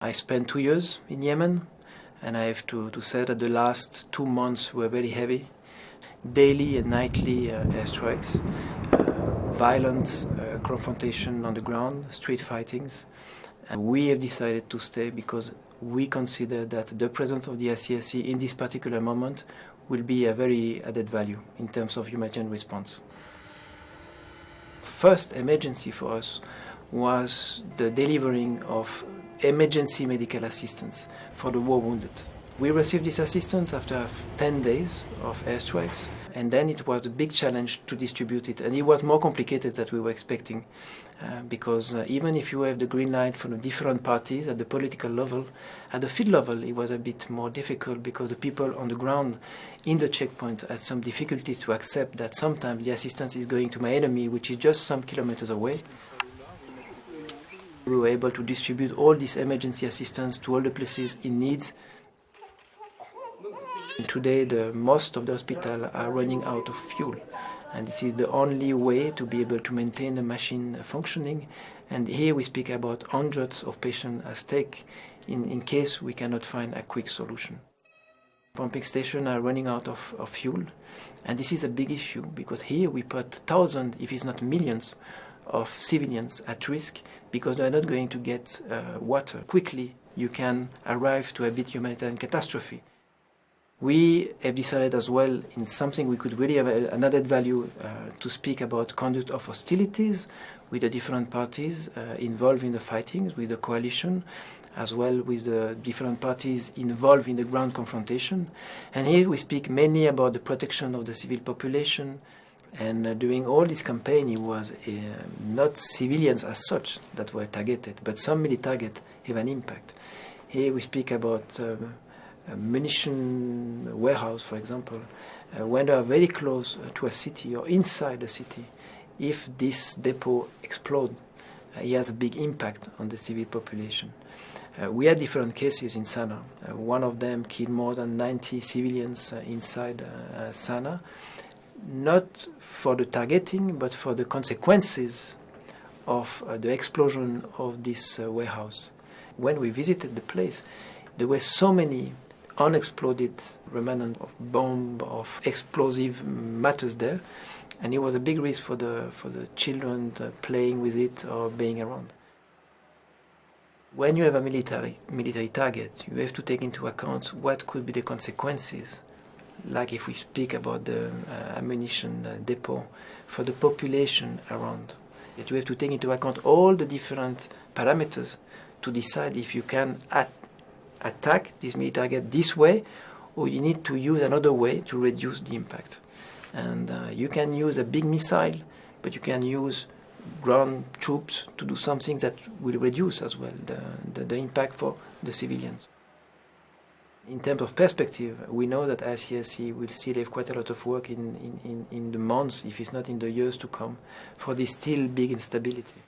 I spent 2 years in Yemen, and I have to say that the last 2 months were very heavy. Daily and nightly airstrikes, violent confrontation on the ground, street fightings. We have decided to stay because we consider that the presence of the ICRC in this particular moment will be a very added value in terms of humanitarian response. First emergency for us was the delivering of emergency medical assistance for the war wounded. We received this assistance after 10 days of airstrikes, and then it was a big challenge to distribute it, and it was more complicated than we were expecting, because even if you have the green light from the different parties at the political level, at the field level it was a bit more difficult because the people on the ground in the checkpoint had some difficulty to accept that sometimes the assistance is going to my enemy, which is just some kilometers away. We were able to distribute all this emergency assistance to all the places in need. Today, most of the hospitals are running out of fuel, and this is the only way to be able to maintain the machine functioning. And here we speak about hundreds of patients at stake in case we cannot find a quick solution. Pumping stations are running out of fuel, and this is a big issue because here we put thousands, if it's not millions, of civilians at risk because they are not going to get water. Quickly, you can arrive to a bit humanitarian catastrophe. We have decided as well in something we could really have an added value to speak about conduct of hostilities with the different parties involved in the fightings, with the coalition, as well with the different parties involved in the ground confrontation. And here we speak mainly about the protection of the civil population. And during all this campaign, it was not civilians as such that were targeted, but some military targets have an impact. Here we speak about a munition warehouse, for example, when they are very close to a city or inside the city. If this depot explodes, it has a big impact on the civil population. We had different cases in Sana'a. One of them killed more than 90 civilians inside Sana'a. Not for the targeting, but for the consequences of the explosion of this warehouse. When we visited the place, there were so many unexploded remnants of bomb, of explosive matters there, and it was a big risk for the children playing with it or being around. When you have a military target, you have to take into account what could be the consequences. Like if we speak about the ammunition depot, for the population around. That you have to take into account all the different parameters to decide if you can attack this military target this way, or you need to use another way to reduce the impact. And you can use a big missile, but you can use ground troops to do something that will reduce as well the impact for the civilians. In terms of perspective, we know that ICRC will still have quite a lot of work in the months, if it's not in the years to come, for this still big instability.